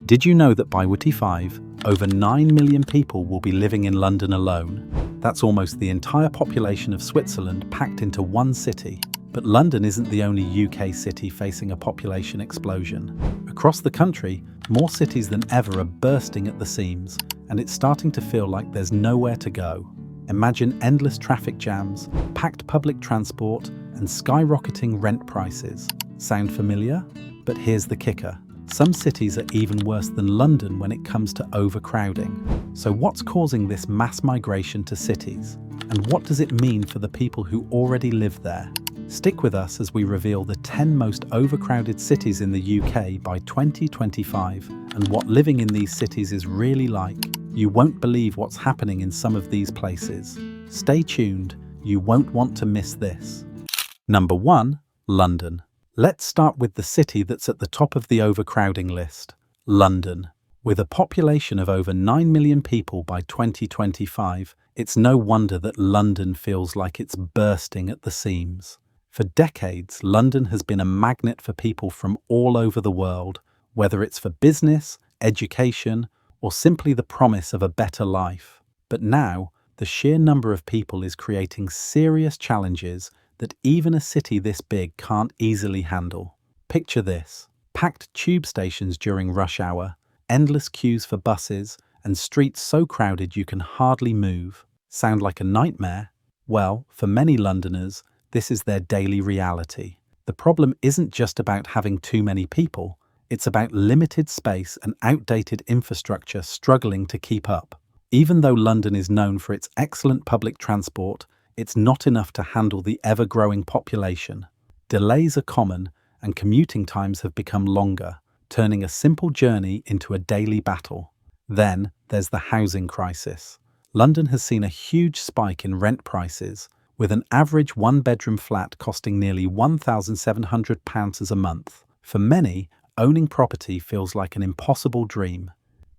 Did you know that by 2025, over 9 million people will be living in London alone? That's almost the entire population of Switzerland packed into one city. But London isn't the only UK city facing a population explosion. Across the country, more cities than ever are bursting at the seams, and it's starting to feel like there's nowhere to go. Imagine endless traffic jams, packed public transport, and skyrocketing rent prices. Sound familiar? But here's the kicker. Some cities are even worse than London when it comes to overcrowding. So what's causing this mass migration to cities? And what does it mean for the people who already live there? Stick with us as we reveal the 10 most overcrowded cities in the UK by 2025 and what living in these cities is really like. You won't believe what's happening in some of these places. Stay tuned, you won't want to miss this. Number 1. London. Let's start with the city that's at the top of the overcrowding list, London. With a population of over 9 million people by 2025, it's no wonder that London feels like it's bursting at the seams. For decades, London has been a magnet for people from all over the world, whether it's for business, education, or simply the promise of a better life. But now, the sheer number of people is creating serious challenges that even a city this big can't easily handle. Picture this: packed tube stations during rush hour, endless queues for buses, and streets so crowded you can hardly move. Sound like a nightmare? Well, for many Londoners, this is their daily reality. The problem isn't just about having too many people, it's about limited space and outdated infrastructure struggling to keep up. Even though London is known for its excellent public transport, it's not enough to handle the ever-growing population. Delays are common, and commuting times have become longer, turning a simple journey into a daily battle. Then, there's the housing crisis. London has seen a huge spike in rent prices, with an average one-bedroom flat costing nearly £1,700 a month. For many, owning property feels like an impossible dream.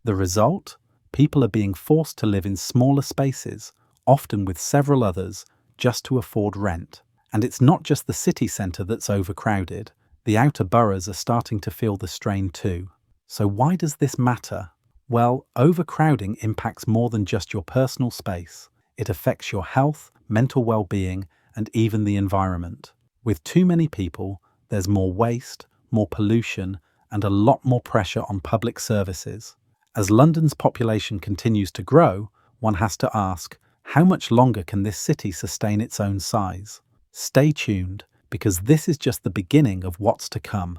The result? People are being forced to live in smaller spaces, often with several others, just to afford rent. And it's not just the city centre that's overcrowded. The outer boroughs are starting to feel the strain too. So why does this matter? Well, overcrowding impacts more than just your personal space. It affects your health, mental well-being, and even the environment. With too many people, there's more waste, more pollution, and a lot more pressure on public services. As London's population continues to grow, one has to ask, how much longer can this city sustain its own size? Stay tuned, because this is just the beginning of what's to come.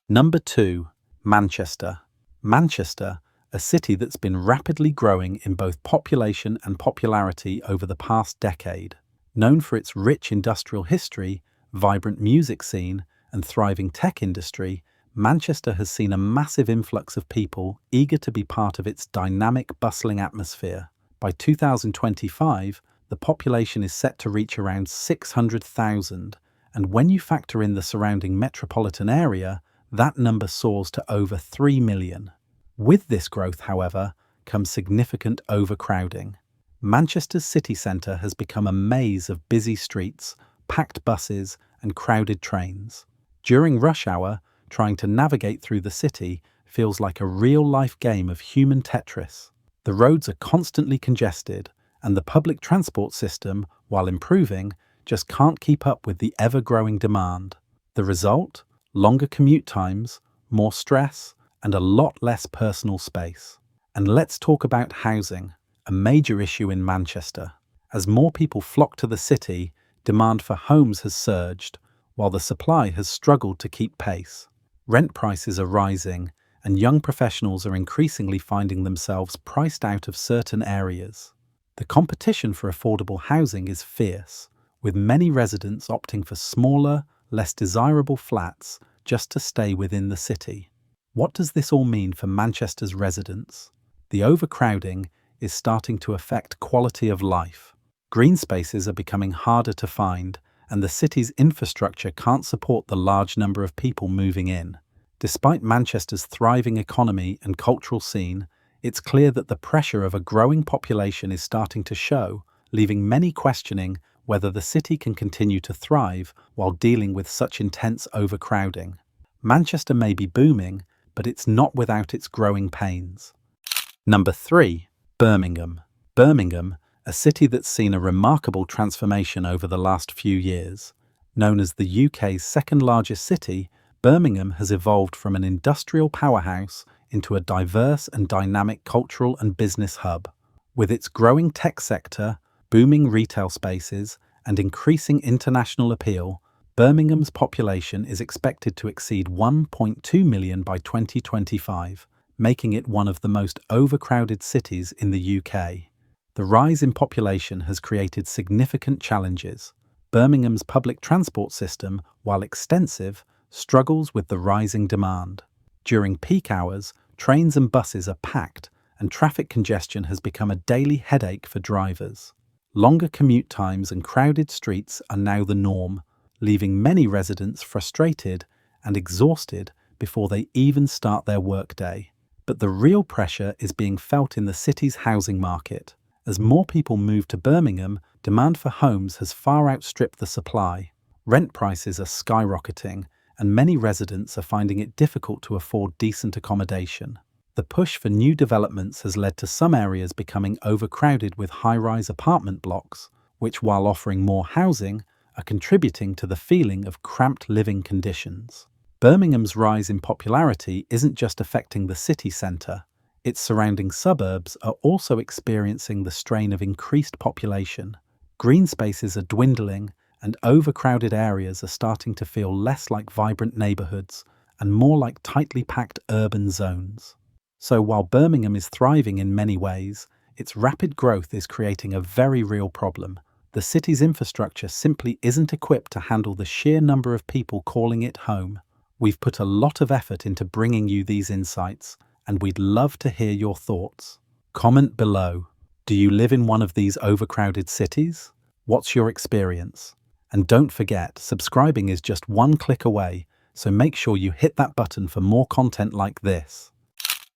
Number 2. Manchester. Manchester, a city that's been rapidly growing in both population and popularity over the past decade. Known for its rich industrial history, vibrant music scene, and thriving tech industry, Manchester has seen a massive influx of people eager to be part of its dynamic, bustling atmosphere. By 2025, the population is set to reach around 600,000, and when you factor in the surrounding metropolitan area, that number soars to over 3 million. With this growth, however, comes significant overcrowding. Manchester's city centre has become a maze of busy streets, packed buses, and crowded trains. During rush hour, trying to navigate through the city feels like a real-life game of human Tetris. The roads are constantly congested, and the public transport system, while improving, just can't keep up with the ever-growing demand. The result? Longer commute times, more stress, and a lot less personal space. And let's talk about housing, a major issue in Manchester. As more people flock to the city, demand for homes has surged, while the supply has struggled to keep pace. Rent prices are rising, and young professionals are increasingly finding themselves priced out of certain areas. The competition for affordable housing is fierce, with many residents opting for smaller, less desirable flats just to stay within the city. What does this all mean for Manchester's residents? The overcrowding is starting to affect quality of life. Green spaces are becoming harder to find, and the city's infrastructure can't support the large number of people moving in. Despite Manchester's thriving economy and cultural scene, it's clear that the pressure of a growing population is starting to show, leaving many questioning whether the city can continue to thrive while dealing with such intense overcrowding. Manchester may be booming, but it's not without its growing pains. Number 3. Birmingham. Birmingham, a city that's seen a remarkable transformation over the last few years. Known as the UK's second largest city, Birmingham has evolved from an industrial powerhouse into a diverse and dynamic cultural and business hub. With its growing tech sector, booming retail spaces, and increasing international appeal, Birmingham's population is expected to exceed 1.2 million by 2025, making it one of the most overcrowded cities in the UK. The rise in population has created significant challenges. Birmingham's public transport system, while extensive, struggles with the rising demand. During peak hours, trains and buses are packed, and traffic congestion has become a daily headache for drivers. Longer commute times and crowded streets are now the norm, leaving many residents frustrated and exhausted before they even start their workday. But the real pressure is being felt in the city's housing market. As more people move to Birmingham, demand for homes has far outstripped the supply. Rent prices are skyrocketing, and many residents are finding it difficult to afford decent accommodation. The push for new developments has led to some areas becoming overcrowded with high-rise apartment blocks, which, while offering more housing, are contributing to the feeling of cramped living conditions. Birmingham's rise in popularity isn't just affecting the city centre. Its surrounding suburbs are also experiencing the strain of increased population. Green spaces are dwindling, and overcrowded areas are starting to feel less like vibrant neighbourhoods and more like tightly packed urban zones. So while Birmingham is thriving in many ways, its rapid growth is creating a very real problem. The city's infrastructure simply isn't equipped to handle the sheer number of people calling it home. We've put a lot of effort into bringing you these insights, and we'd love to hear your thoughts. Comment below. Do you live in one of these overcrowded cities? What's your experience? And don't forget, subscribing is just one click away, so make sure you hit that button for more content like this.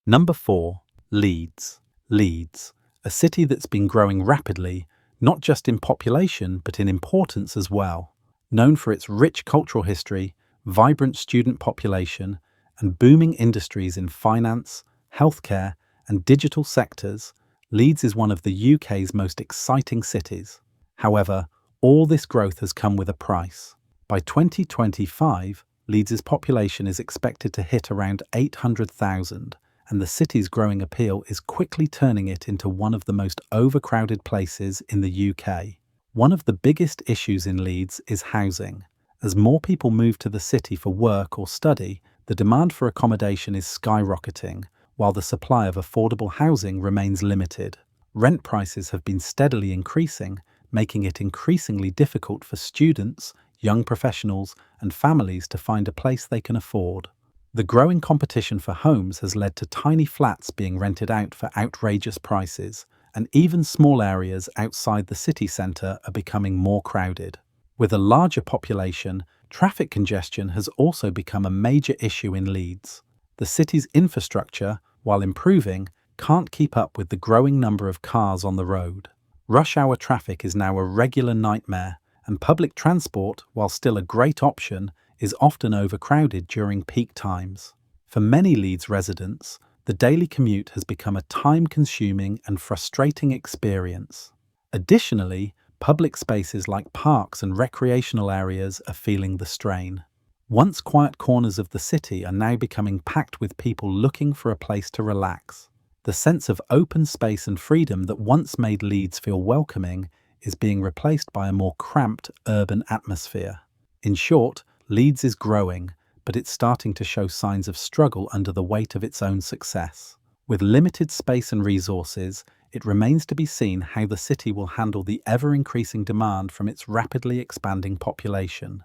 Number 4. Leeds. Leeds, a city that's been growing rapidly, not just in population but in importance as well. Known for its rich cultural history, vibrant student population, and booming industries in finance, healthcare, and digital sectors, Leeds is one of the UK's most exciting cities. However, all this growth has come with a price. By 2025, Leeds' population is expected to hit around 800,000, and the city's growing appeal is quickly turning it into one of the most overcrowded places in the UK. One of the biggest issues in Leeds is housing. As more people move to the city for work or study, the demand for accommodation is skyrocketing, while the supply of affordable housing remains limited. Rent prices have been steadily increasing, making it increasingly difficult for students, young professionals, and families to find a place they can afford. The growing competition for homes has led to tiny flats being rented out for outrageous prices, and even small areas outside the city centre are becoming more crowded. With a larger population, traffic congestion has also become a major issue in Leeds. The city's infrastructure, while improving, can't keep up with the growing number of cars on the road. Rush hour traffic is now a regular nightmare, and public transport, while still a great option, is often overcrowded during peak times. For many Leeds residents, the daily commute has become a time-consuming and frustrating experience. Additionally, public spaces like parks and recreational areas are feeling the strain. Once quiet corners of the city are now becoming packed with people looking for a place to relax. The sense of open space and freedom that once made Leeds feel welcoming is being replaced by a more cramped urban atmosphere. In short, Leeds is growing, but it's starting to show signs of struggle under the weight of its own success. With limited space and resources, it remains to be seen how the city will handle the ever-increasing demand from its rapidly expanding population.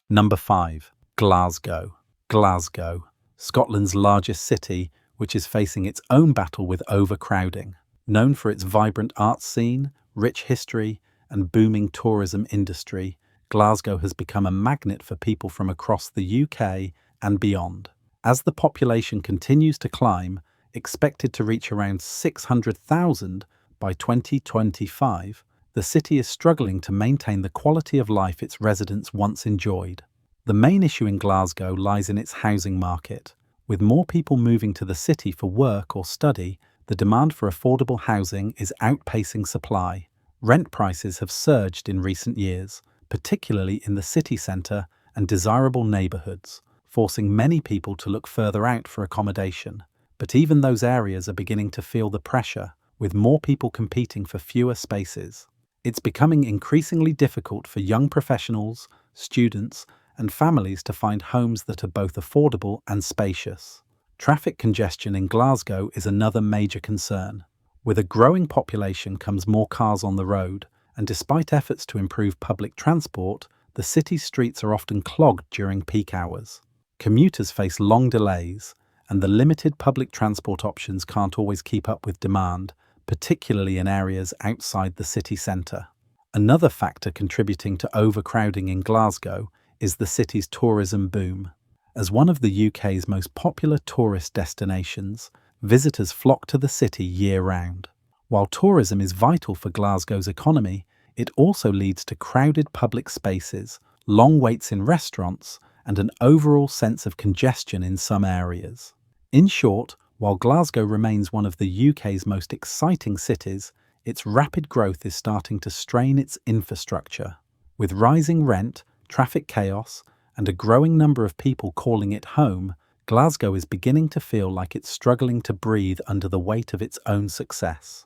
Number 5. Glasgow. Glasgow, Scotland's largest city, which is facing its own battle with overcrowding. Known for its vibrant arts scene, rich history, and booming tourism industry, Glasgow has become a magnet for people from across the UK and beyond. As the population continues to climb, expected to reach around 600,000 by 2025, the city is struggling to maintain the quality of life its residents once enjoyed. The main issue in Glasgow lies in its housing market. With more people moving to the city for work or study, the demand for affordable housing is outpacing supply. Rent prices have surged in recent years, particularly in the city centre and desirable neighbourhoods, forcing many people to look further out for accommodation. But even those areas are beginning to feel the pressure, with more people competing for fewer spaces. It's becoming increasingly difficult for young professionals, students, and families to find homes that are both affordable and spacious. Traffic congestion in Glasgow is another major concern. With a growing population comes more cars on the road, and despite efforts to improve public transport, the city's streets are often clogged during peak hours. Commuters face long delays, and the limited public transport options can't always keep up with demand, particularly in areas outside the city centre. Another factor contributing to overcrowding in Glasgow is the city's tourism boom. As one of the UK's most popular tourist destinations, visitors flock to the city year-round. While tourism is vital for Glasgow's economy, it also leads to crowded public spaces, long waits in restaurants, and an overall sense of congestion in some areas. In short, while Glasgow remains one of the UK's most exciting cities, its rapid growth is starting to strain its infrastructure. With rising rent, traffic chaos, and a growing number of people calling it home, Glasgow is beginning to feel like it's struggling to breathe under the weight of its own success.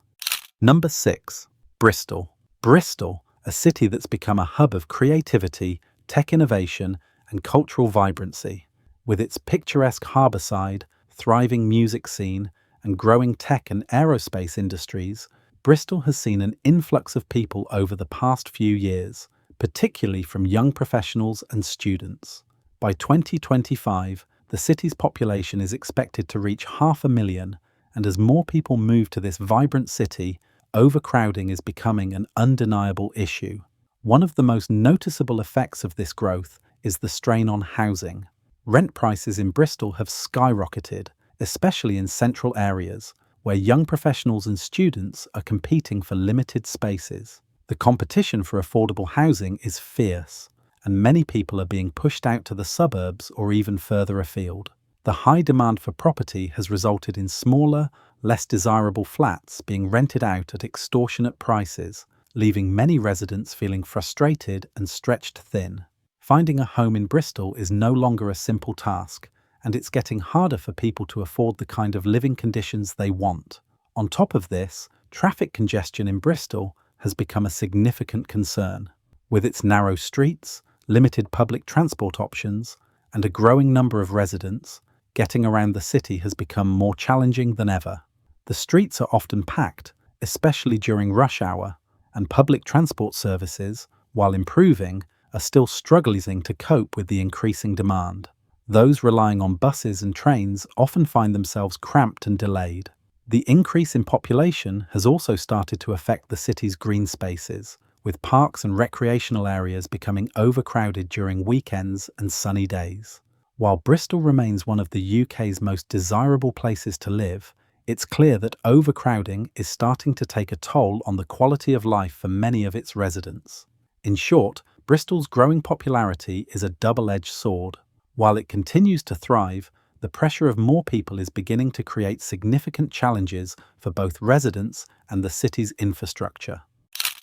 Number 6. Bristol. Bristol, a city that's become a hub of creativity, tech innovation, and cultural vibrancy. With its picturesque harbourside, thriving music scene, and growing tech and aerospace industries, Bristol has seen an influx of people over the past few years, particularly from young professionals and students. By 2025, the city's population is expected to reach 500,000, and as more people move to this vibrant city, overcrowding is becoming an undeniable issue. One of the most noticeable effects of this growth is the strain on housing. Rent prices in Bristol have skyrocketed, especially in central areas, where young professionals and students are competing for limited spaces. The competition for affordable housing is fierce, and many people are being pushed out to the suburbs or even further afield. The high demand for property has resulted in smaller, less desirable flats being rented out at extortionate prices, leaving many residents feeling frustrated and stretched thin. Finding a home in Bristol is no longer a simple task, and it's getting harder for people to afford the kind of living conditions they want. On top of this, traffic congestion in Bristol has become a significant concern. With its narrow streets, limited public transport options, and a growing number of residents, getting around the city has become more challenging than ever. The streets are often packed, especially during rush hour, and public transport services, while improving, are still struggling to cope with the increasing demand. Those relying on buses and trains often find themselves cramped and delayed. The increase in population has also started to affect the city's green spaces, with parks and recreational areas becoming overcrowded during weekends and sunny days. While Bristol remains one of the UK's most desirable places to live, it's clear that overcrowding is starting to take a toll on the quality of life for many of its residents. In short, Bristol's growing popularity is a double-edged sword. While it continues to thrive, the pressure of more people is beginning to create significant challenges for both residents and the city's infrastructure.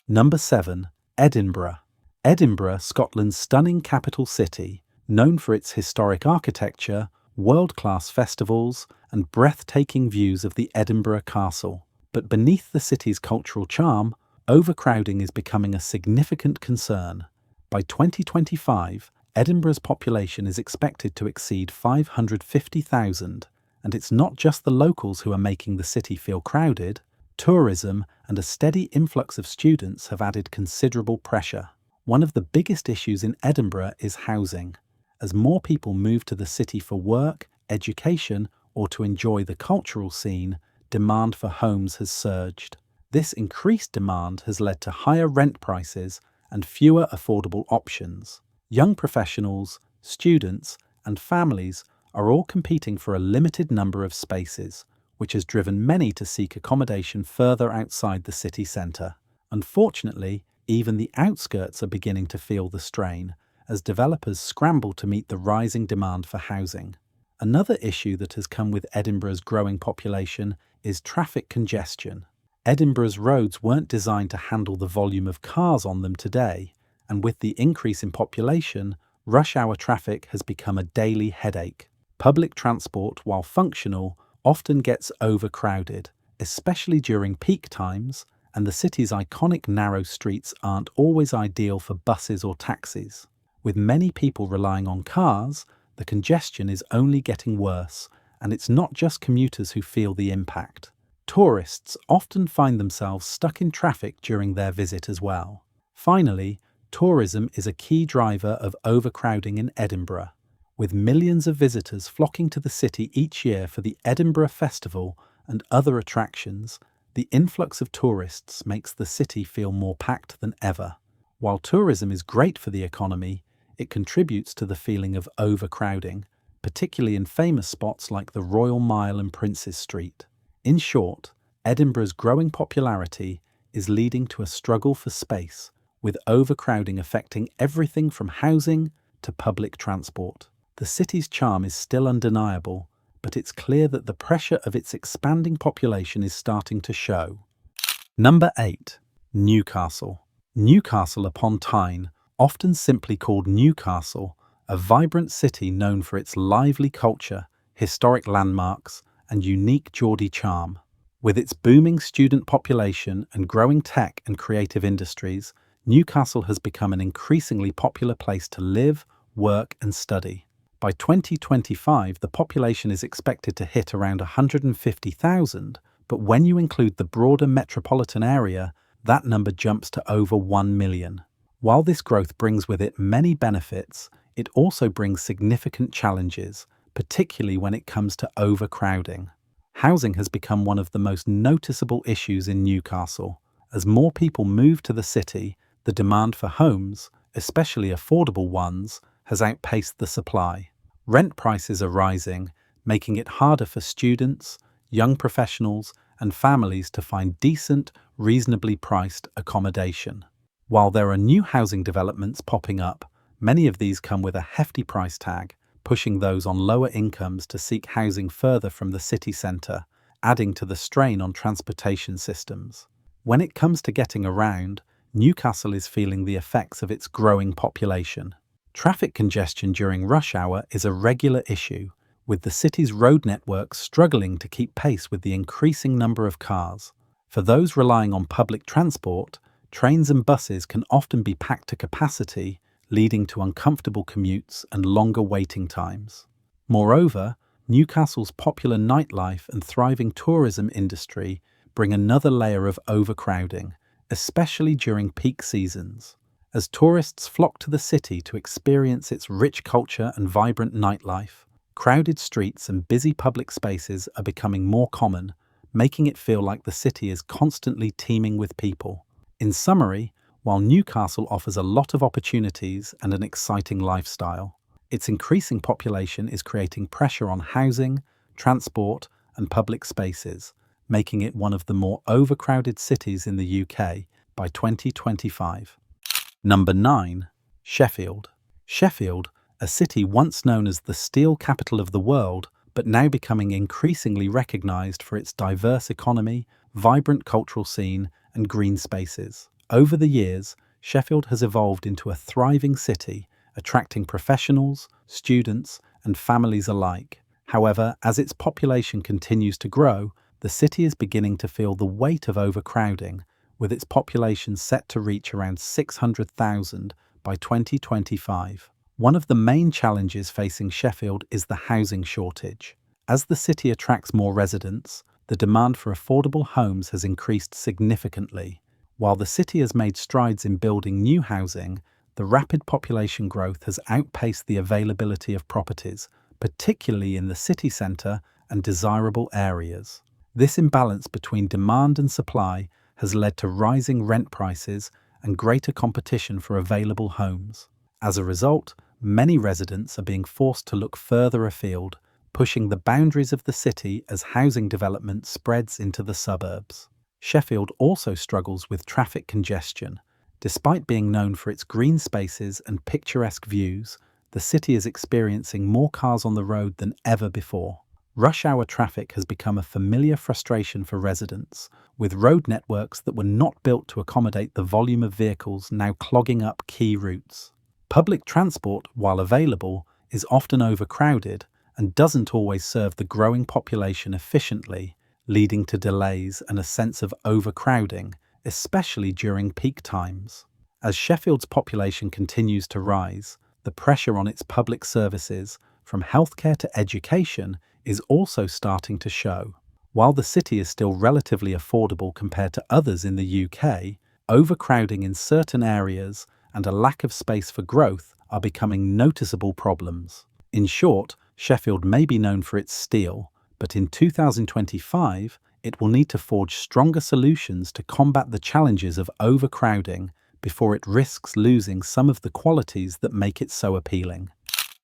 Number 7. Edinburgh. Edinburgh, Scotland's stunning capital city, known for its historic architecture, world-class festivals, and breathtaking views of the Edinburgh Castle. But beneath the city's cultural charm, overcrowding is becoming a significant concern. By 2025, Edinburgh's population is expected to exceed 550,000, and it's not just the locals who are making the city feel crowded. Tourism and a steady influx of students have added considerable pressure. One of the biggest issues in Edinburgh is housing. As more people move to the city for work, education, or to enjoy the cultural scene, demand for homes has surged. This increased demand has led to higher rent prices and fewer affordable options. Young professionals, students, and families are all competing for a limited number of spaces, which has driven many to seek accommodation further outside the city centre. Unfortunately, even the outskirts are beginning to feel the strain, as developers scramble to meet the rising demand for housing. Another issue that has come with Edinburgh's growing population is traffic congestion. Edinburgh's roads weren't designed to handle the volume of cars on them today, and with the increase in population, rush hour traffic has become a daily headache. Public transport, while functional, often gets overcrowded, especially during peak times, and the city's iconic narrow streets aren't always ideal for buses or taxis. With many people relying on cars, the congestion is only getting worse, and it's not just commuters who feel the impact. Tourists often find themselves stuck in traffic during their visit as well. Finally, tourism is a key driver of overcrowding in Edinburgh. With millions of visitors flocking to the city each year for the Edinburgh Festival and other attractions, the influx of tourists makes the city feel more packed than ever. While tourism is great for the economy, it contributes to the feeling of overcrowding, particularly in famous spots like the Royal Mile and Princes Street. In short, Edinburgh's growing popularity is leading to a struggle for space, with overcrowding affecting everything from housing to public transport. The city's charm is still undeniable, but it's clear that the pressure of its expanding population is starting to show. Number 8. Newcastle. Newcastle upon Tyne, often simply called Newcastle, a vibrant city known for its lively culture, historic landmarks, and unique Geordie charm. With its booming student population and growing tech and creative industries, Newcastle has become an increasingly popular place to live, work, and study. By 2025, the population is expected to hit around 150,000, but when you include the broader metropolitan area, that number jumps to over 1 million. While this growth brings with it many benefits, it also brings significant challenges, particularly when it comes to overcrowding. Housing has become one of the most noticeable issues in Newcastle. As more people move to the city, the demand for homes, especially affordable ones, has outpaced the supply. Rent prices are rising, making it harder for students, young professionals, and families to find decent, reasonably priced accommodation. While there are new housing developments popping up, many of these come with a hefty price tag, pushing those on lower incomes to seek housing further from the city centre, adding to the strain on transportation systems. When it comes to getting around, Newcastle is feeling the effects of its growing population. Traffic congestion during rush hour is a regular issue, with the city's road network struggling to keep pace with the increasing number of cars. For those relying on public transport, trains and buses can often be packed to capacity, leading to uncomfortable commutes and longer waiting times. Moreover, Newcastle's popular nightlife and thriving tourism industry bring another layer of overcrowding, especially during peak seasons. As tourists flock to the city to experience its rich culture and vibrant nightlife, crowded streets and busy public spaces are becoming more common, making it feel like the city is constantly teeming with people. In summary, while Newcastle offers a lot of opportunities and an exciting lifestyle, its increasing population is creating pressure on housing, transport, and public spaces, making it one of the more overcrowded cities in the UK by 2025. Number 9. Sheffield. Sheffield, a city once known as the steel capital of the world, but now becoming increasingly recognised for its diverse economy, vibrant cultural scene, and green spaces. Over the years, Sheffield has evolved into a thriving city, attracting professionals, students, and families alike. However, as its population continues to grow, the city is beginning to feel the weight of overcrowding, with its population set to reach around 600,000 by 2025. One of the main challenges facing Sheffield is the housing shortage. As the city attracts more residents, the demand for affordable homes has increased significantly. While the city has made strides in building new housing, the rapid population growth has outpaced the availability of properties, particularly in the city centre and desirable areas. This imbalance between demand and supply has led to rising rent prices and greater competition for available homes. As a result, many residents are being forced to look further afield, pushing the boundaries of the city as housing development spreads into the suburbs. Sheffield also struggles with traffic congestion. Despite being known for its green spaces and picturesque views, the city is experiencing more cars on the road than ever before. Rush hour traffic has become a familiar frustration for residents, with road networks that were not built to accommodate the volume of vehicles now clogging up key routes. Public transport, while available, is often overcrowded and doesn't always serve the growing population efficiently, leading to delays and a sense of overcrowding, especially during peak times. As Sheffield's population continues to rise, the pressure on its public services, from healthcare to education, is also starting to show. While the city is still relatively affordable compared to others in the UK, overcrowding in certain areas and a lack of space for growth are becoming noticeable problems. In short, Sheffield may be known for its steel, but in 2025, it will need to forge stronger solutions to combat the challenges of overcrowding before it risks losing some of the qualities that make it so appealing.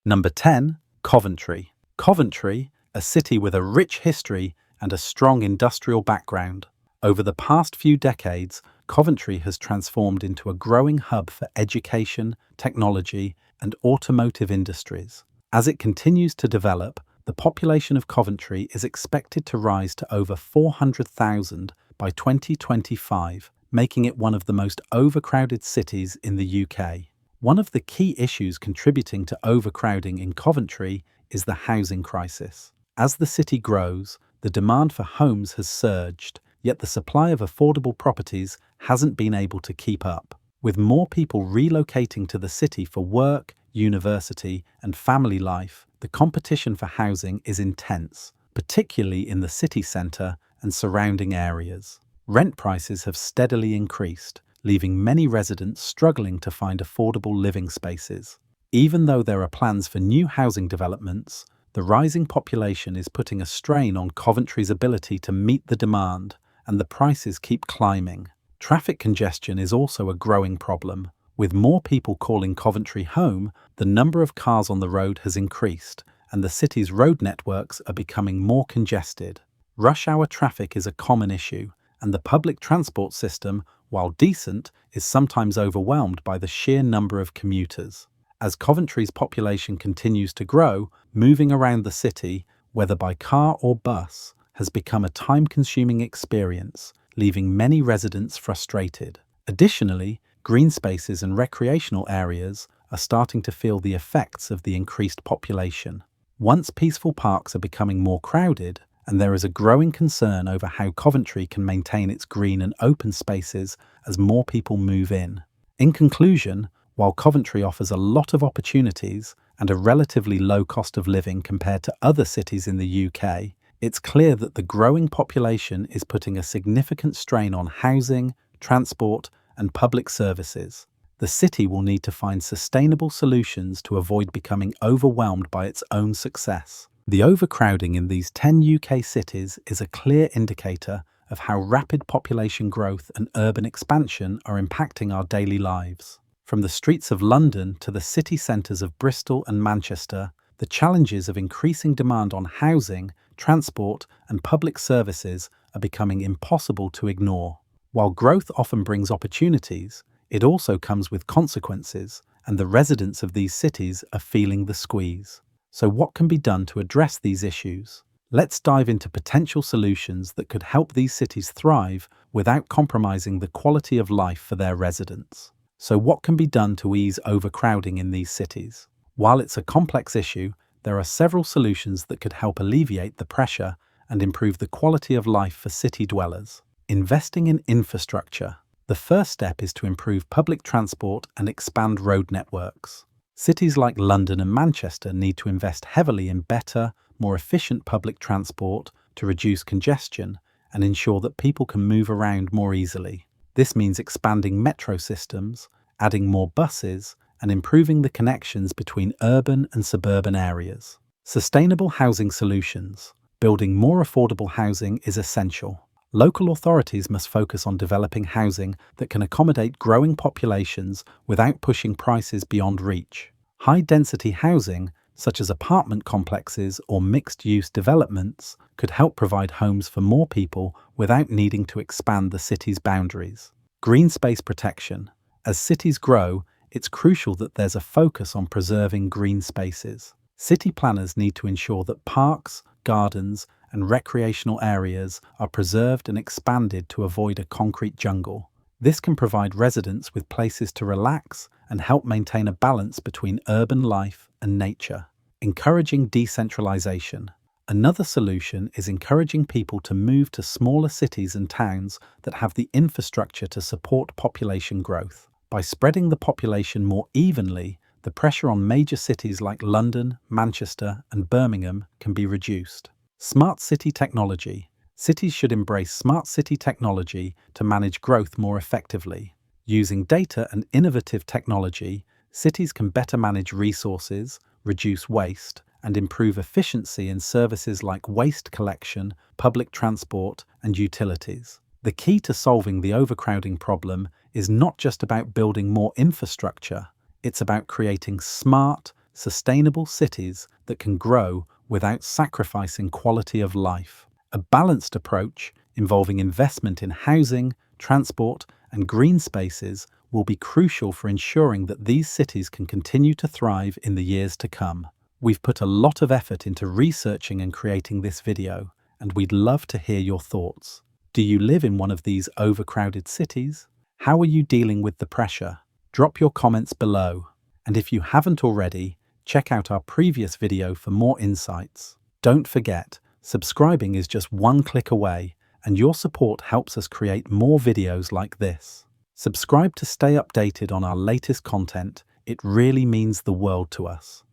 Number 10. Coventry. Coventry, a city with a rich history and a strong industrial background. Over the past few decades, Coventry has transformed into a growing hub for education, technology, and automotive industries. As it continues to develop, the population of Coventry is expected to rise to over 400,000 by 2025, making it one of the most overcrowded cities in the UK. One of the key issues contributing to overcrowding in Coventry is the housing crisis. As the city grows, the demand for homes has surged, yet the supply of affordable properties hasn't been able to keep up. With more people relocating to the city for work, university, and family life, the competition for housing is intense, particularly in the city centre and surrounding areas. Rent prices have steadily increased, leaving many residents struggling to find affordable living spaces. Even though there are plans for new housing developments, the rising population is putting a strain on Coventry's ability to meet the demand, and the prices keep climbing. Traffic congestion is also a growing problem. With more people calling Coventry home, the number of cars on the road has increased, and the city's road networks are becoming more congested. Rush hour traffic is a common issue, and the public transport system, while decent, is sometimes overwhelmed by the sheer number of commuters. As Coventry's population continues to grow, moving around the city, whether by car or bus, has become a time-consuming experience, leaving many residents frustrated. Additionally, green spaces and recreational areas are starting to feel the effects of the increased population. Once peaceful parks are becoming more crowded, and there is a growing concern over how Coventry can maintain its green and open spaces as more people move in. In conclusion, while Coventry offers a lot of opportunities and a relatively low cost of living compared to other cities in the UK, it's clear that the growing population is putting a significant strain on housing, transport, and public services. The city will need to find sustainable solutions to avoid becoming overwhelmed by its own success. The overcrowding in these 10 UK cities is a clear indicator of how rapid population growth and urban expansion are impacting our daily lives. From the streets of London to the city centres of Bristol and Manchester, the challenges of increasing demand on housing, transport, and public services are becoming impossible to ignore. While growth often brings opportunities, it also comes with consequences, and the residents of these cities are feeling the squeeze. So what can be done to address these issues? Let's dive into potential solutions that could help these cities thrive without compromising the quality of life for their residents. So what can be done to ease overcrowding in these cities? While it's a complex issue, there are several solutions that could help alleviate the pressure and improve the quality of life for city dwellers. Investing in infrastructure. The first step is to improve public transport and expand road networks. Cities like London and Manchester need to invest heavily in better, more efficient public transport to reduce congestion and ensure that people can move around more easily. This means expanding metro systems, adding more buses, and improving the connections between urban and suburban areas. Sustainable housing solutions. Building more affordable housing is essential. Local authorities must focus on developing housing that can accommodate growing populations without pushing prices beyond reach. High-density housing, such as apartment complexes or mixed-use developments, could help provide homes for more people without needing to expand the city's boundaries. Green space protection. As cities grow, it's crucial that there's a focus on preserving green spaces. City planners need to ensure that parks, gardens, and recreational areas are preserved and expanded to avoid a concrete jungle. This can provide residents with places to relax and help maintain a balance between urban life and nature. Encouraging decentralization. Another solution is encouraging people to move to smaller cities and towns that have the infrastructure to support population growth. By spreading the population more evenly, the pressure on major cities like London, Manchester, and Birmingham can be reduced. Smart city technology. Cities should embrace smart city technology to manage growth more effectively. Using data and innovative technology, cities can better manage resources, reduce waste, and improve efficiency in services like waste collection, public transport, and utilities. The key to solving the overcrowding problem is not just about building more infrastructure, it's about creating smart, sustainable cities that can grow without sacrificing quality of life. A balanced approach involving investment in housing, transport, and green spaces will be crucial for ensuring that these cities can continue to thrive in the years to come. We've put a lot of effort into researching and creating this video, and we'd love to hear your thoughts. Do you live in one of these overcrowded cities? How are you dealing with the pressure? Drop your comments below. And if you haven't already, check out our previous video for more insights. Don't forget, subscribing is just one click away, and your support helps us create more videos like this. Subscribe to stay updated on our latest content. It really means the world to us.